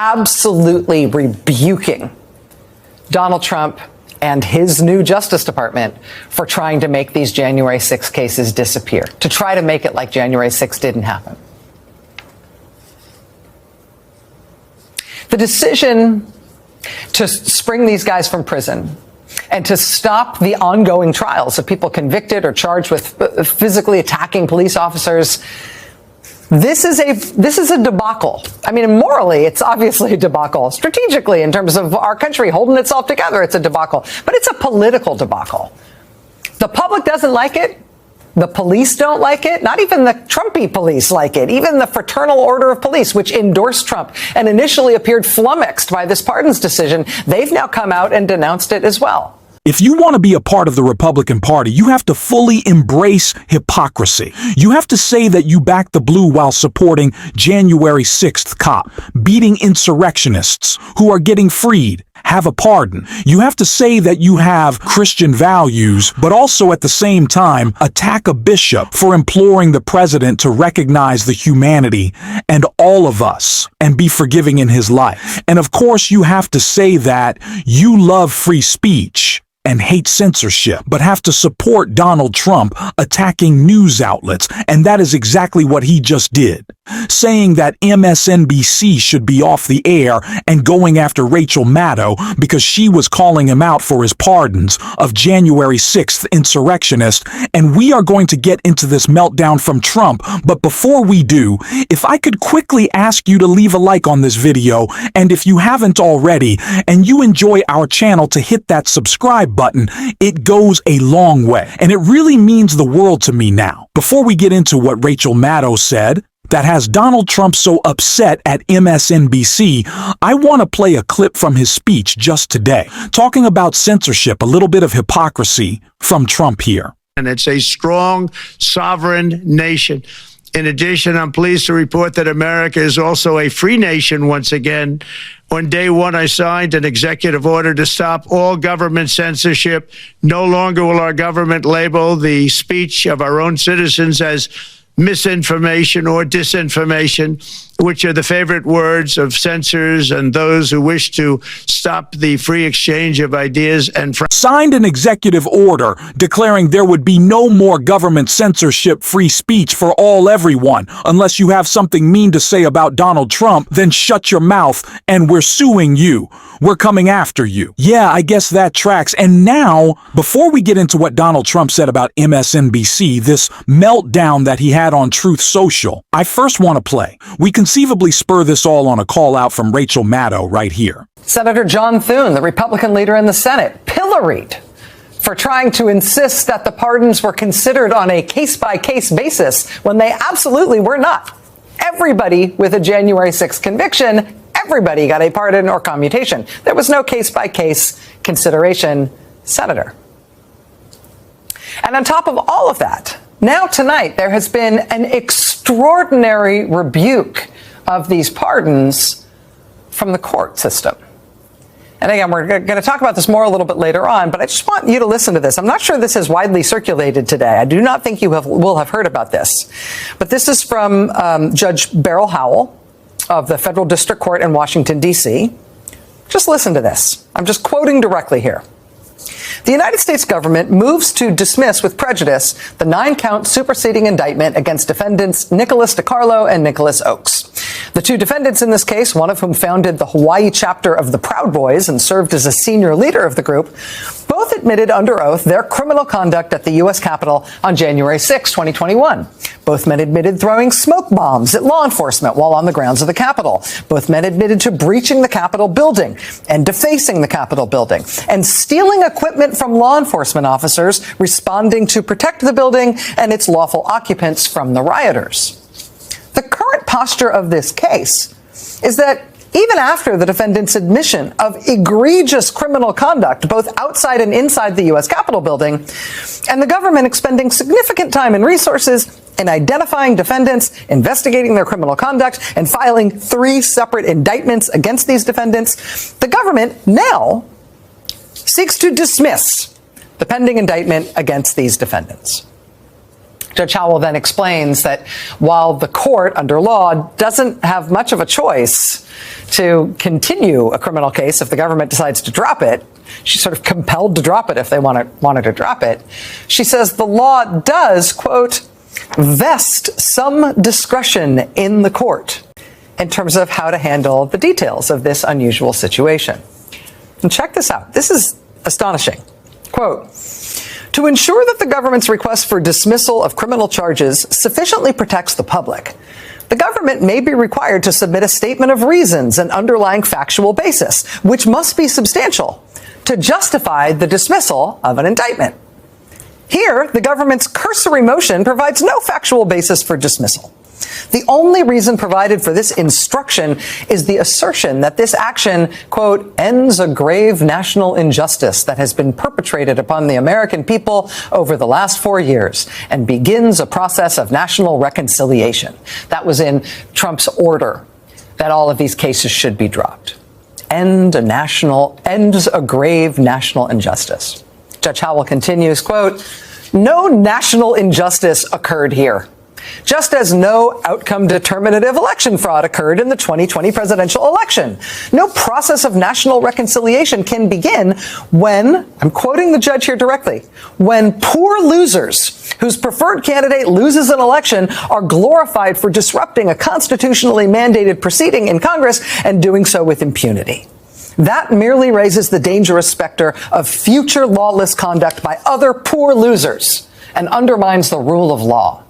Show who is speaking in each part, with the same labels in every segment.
Speaker 1: absolutely rebuking Donald Trump and his new Justice Department for trying to make these January 6 cases disappear, to try to make it like January 6 didn't happen. The decision to spring these guys from prison and to stop the ongoing trials of people convicted or charged with physically attacking police officers, this is a debacle. I mean, morally, it's obviously a debacle. Strategically, in terms of our country holding itself together, it's a debacle. But it's a political debacle. The public doesn't like it. The police don't like it. Not even the Trumpy police like it. Even the Fraternal Order of Police, which endorsed Trump and initially appeared flummoxed by this pardons decision, they've now come out and denounced it as well.
Speaker 2: If you want to be a part of the Republican Party, you have to fully embrace hypocrisy. You have to say that you back the blue while supporting January 6th cop, beating insurrectionists who are getting freed, have a pardon. You have to say that you have Christian values, but also at the same time attack a bishop for imploring the president to recognize the humanity and all of us and be forgiving in his life. And of course, you have to say that you love free speech and hate censorship, but have to support Donald Trump attacking news outlets. And that is exactly what he just did, saying that MSNBC should be off the air and going after Rachel Maddow because she was calling him out for his pardons of January 6th insurrectionists. And we are going to get into this meltdown from Trump. But before we do, if I could quickly ask you to leave a like on this video, and if you haven't already, and you enjoy our channel, to hit that subscribe button. It goes a long way, and it really means the world to me now. Before we get into what Rachel Maddow said that has Donald Trump so upset at MSNBC, I want to play a clip from his speech just today, talking about censorship, a little bit of hypocrisy from Trump here.
Speaker 3: And it's a strong, sovereign nation. In addition, I'm pleased to report that America is also a free nation once again. On day one, I signed an executive order to stop all government censorship. No longer will our government label the speech of our own citizens as misinformation or disinformation, which are the favorite words of censors and those who wish to stop the free exchange of ideas and
Speaker 2: signed an executive order declaring there would be no more government censorship, free speech for everyone. Unless you have something mean to say about Donald Trump, then shut your mouth and we're suing you. We're coming after you. Yeah, I guess that tracks. And now, before we get into what Donald Trump said about MSNBC, this meltdown that he had on Truth Social, I first want to play. We conceivably spur this all on a call out from Rachel Maddow right here.
Speaker 1: Senator John Thune, the Republican leader in the Senate, pilloried for trying to insist that the pardons were considered on a case-by-case basis when they absolutely were not. Everybody with a January 6th conviction, everybody got a pardon or commutation. There was no case-by-case consideration, Senator. And on top of all of that, now tonight there has been an extraordinary rebuke of these pardons from the court system. And again, we're going to talk about this more a little bit later on, but I just want you to listen to this. I'm not sure this is widely circulated today. I do not think you will have heard about this. But this is from Judge Beryl Howell of the Federal District Court in Washington, D.C. Just listen to this. I'm just quoting directly here. The United States government moves to dismiss with prejudice the 9-count superseding indictment against defendants Nicholas DiCarlo and Nicholas Oakes. The two defendants in this case, one of whom founded the Hawaii chapter of the Proud Boys and served as a senior leader of the group, both admitted under oath their criminal conduct at the U.S. Capitol on January 6, 2021. Both men admitted throwing smoke bombs at law enforcement while on the grounds of the Capitol. Both men admitted to breaching the Capitol building and defacing the Capitol building and stealing equipment from law enforcement officers responding to protect the building and its lawful occupants from the rioters. The current posture of this case is that even after the defendant's admission of egregious criminal conduct, both outside and inside the U.S. Capitol building, and the government expending significant time and resources in identifying defendants, investigating their criminal conduct, and filing 3 separate indictments against these defendants, the government now seeks to dismiss the pending indictment against these defendants. Judge Howell then explains that while the court, under law, doesn't have much of a choice to continue a criminal case if the government decides to drop it, she's sort of compelled to drop it if they wanted to drop it. She says the law does, quote, vest some discretion in the court in terms of how to handle the details of this unusual situation. And check this out. This is astonishing. Quote, to ensure that the government's request for dismissal of criminal charges sufficiently protects the public, the government may be required to submit a statement of reasons and underlying factual basis, which must be substantial, to justify the dismissal of an indictment. Here, the government's cursory motion provides no factual basis for dismissal. The only reason provided for this instruction is the assertion that this action, quote, ends a grave national injustice that has been perpetrated upon the American people over the last 4 years and begins a process of national reconciliation. That was in Trump's order that all of these cases should be dropped. Ends a grave national injustice. Judge Howell continues, quote, no national injustice occurred here, just as no outcome determinative election fraud occurred in the 2020 presidential election. No process of national reconciliation can begin when, I'm quoting the judge here directly, when poor losers whose preferred candidate loses an election are glorified for disrupting a constitutionally mandated proceeding in Congress and doing so with impunity. That merely raises the dangerous specter of future lawless conduct by other poor losers and undermines the rule of law.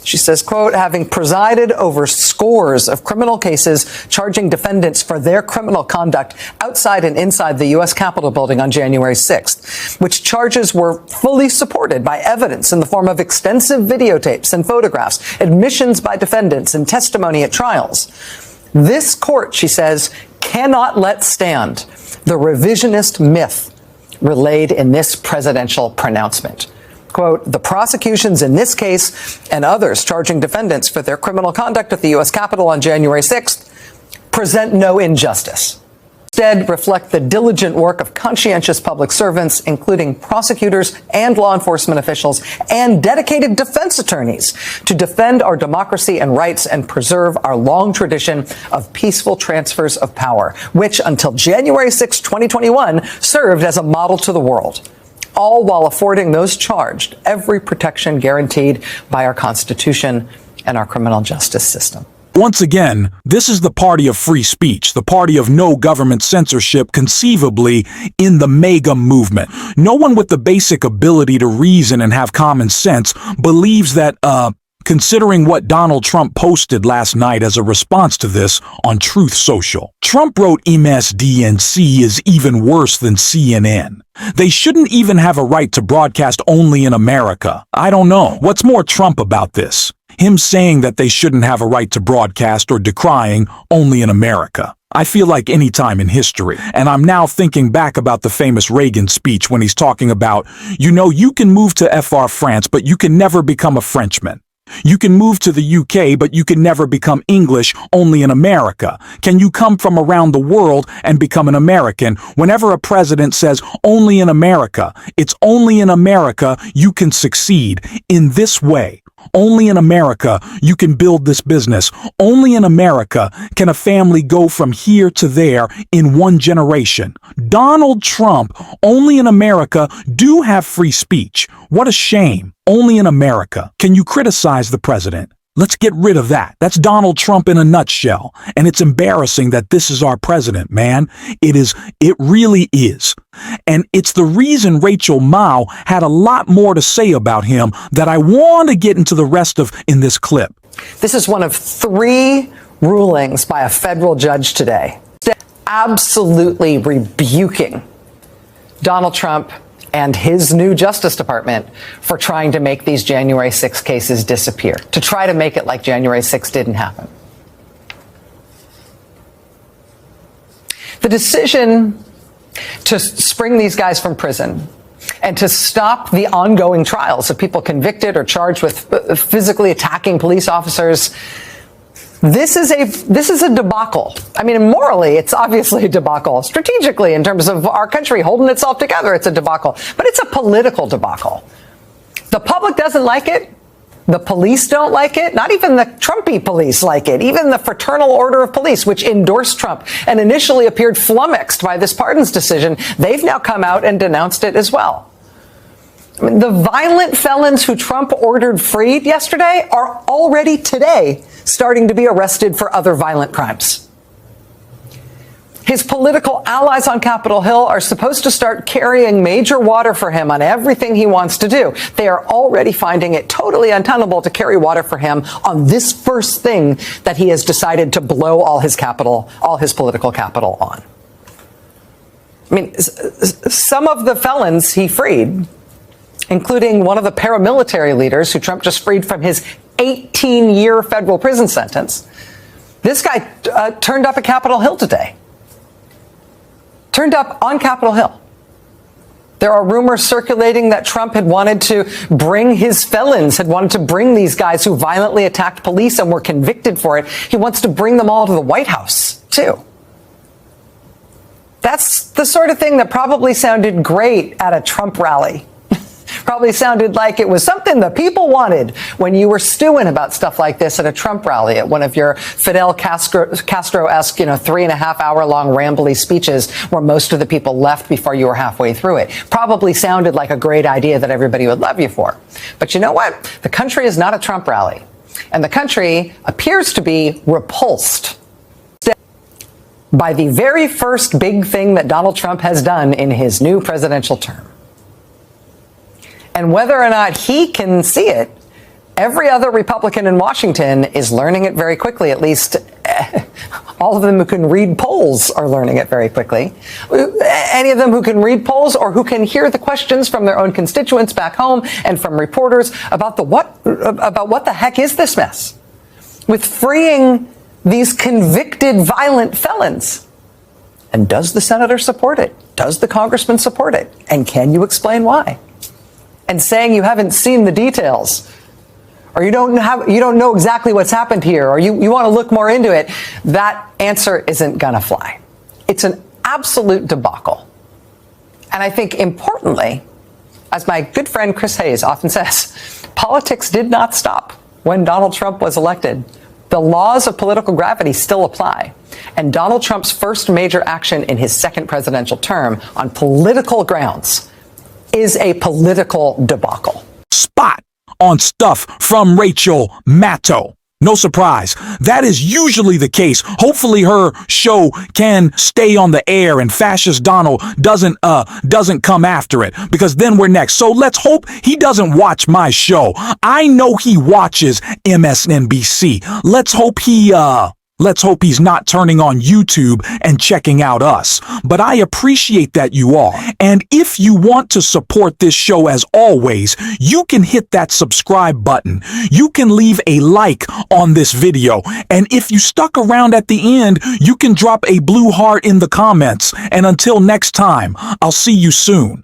Speaker 1: She says, quote, having presided over scores of criminal cases charging defendants for their criminal conduct outside and inside the U.S. Capitol building on January 6th, which charges were fully supported by evidence in the form of extensive videotapes and photographs, admissions by defendants, and testimony at trials. This court, she says, cannot let stand the revisionist myth relayed in this presidential pronouncement. Quote, the prosecutions in this case and others charging defendants for their criminal conduct at the U.S. Capitol on January 6th present no injustice. Instead, reflect the diligent work of conscientious public servants, including prosecutors and law enforcement officials and dedicated defense attorneys, to defend our democracy and rights and preserve our long tradition of peaceful transfers of power, which until January 6, 2021, served as a model to the world, all while affording those charged every protection guaranteed by our Constitution and our criminal justice system.
Speaker 2: Once again, this is the party of free speech, the party of no government censorship, conceivably in the MAGA movement. No one with the basic ability to reason and have common sense believes that, considering what Donald Trump posted last night as a response to this on Truth Social. Trump wrote MSDNC is even worse than CNN. They shouldn't even have a right to broadcast only in America. I don't know. What's more Trump about this? Him saying that they shouldn't have a right to broadcast or decrying only in America. I feel like any time in history. And I'm now thinking back about the famous Reagan speech when he's talking about, you can move to FR France, but you can never become a Frenchman. You can move to the UK, but you can never become English only in America. Can you come from around the world and become an American? Whenever a president says only in America, it's only in America you can succeed in this way. Only in America you can build this business. Only in America can a family go from here to there in one generation. Donald Trump, only in America, do have free speech. What a shame. Only in America can you criticize the president. Let's get rid of that. That's Donald Trump in a nutshell. And it's embarrassing that this is our president, man. It really is. And it's the reason Rachel Maddow had a lot more to say about him that I want to get into the rest of in this clip.
Speaker 1: This is one of 3 rulings by a federal judge today, absolutely rebuking Donald Trump and his new Justice Department for trying to make these January 6 cases disappear, to try to make it like January 6 didn't happen. The decision to spring these guys from prison and to stop the ongoing trials of people convicted or charged with physically attacking police officers, this is a debacle. I mean, morally, it's obviously a debacle. Strategically, in terms of our country holding itself together, it's a debacle. But it's a political debacle. The public doesn't like it. The police don't like it. Not even the Trumpy police like it. Even the Fraternal Order of Police, which endorsed Trump and initially appeared flummoxed by this pardons decision, they've now come out and denounced it as well. I mean, the violent felons who Trump ordered freed yesterday are already today starting to be arrested for other violent crimes. His political allies on Capitol Hill are supposed to start carrying major water for him on everything he wants to do. They are already finding it totally untenable to carry water for him on this first thing that he has decided to blow all his political capital on. I mean, some of the felons he freed, including one of the paramilitary leaders who Trump just freed from his 18-year federal prison sentence, this guy turned up at Capitol Hill today. Turned up on Capitol Hill. There are rumors circulating that Trump had wanted to bring his felons, had wanted to bring these guys who violently attacked police and were convicted for it. He wants to bring them all to the White House, too. That's the sort of thing that probably sounded great at a Trump rally. Probably sounded like it was something the people wanted when you were stewing about stuff like this at a Trump rally, at one of your Fidel Castro-esque, 3.5-hour-long rambly speeches where most of the people left before you were halfway through it. Probably sounded like a great idea that everybody would love you for. But you know what? The country is not a Trump rally. And the country appears to be repulsed by the very first big thing that Donald Trump has done in his new presidential term. And whether or not he can see it, every other Republican in Washington is learning it very quickly. At least all of them who can read polls are learning it very quickly. Any of them who can read polls or who can hear the questions from their own constituents back home and from reporters about what the heck is this mess with freeing these convicted violent felons. And does the senator support it? Does the congressman support it? And can you explain why? And saying you haven't seen the details, or you don't know exactly what's happened here, or you want to look more into it, that answer isn't gonna fly. It's an absolute debacle. And I think importantly, as my good friend Chris Hayes often says, politics did not stop when Donald Trump was elected. The laws of political gravity still apply. And Donald Trump's first major action in his second presidential term on political grounds is a political debacle.
Speaker 2: Spot on stuff from Rachel Maddow. No surprise. That is usually the case. Hopefully her show can stay on the air and fascist Donald doesn't come after it, because then we're next. So let's hope he doesn't watch my show. I know he watches MSNBC. Let's hope he's not turning on YouTube and checking out us. But I appreciate that you are. And if you want to support this show, as always, you can hit that subscribe button. You can leave a like on this video. And if you stuck around at the end, you can drop a blue heart in the comments. And until next time, I'll see you soon.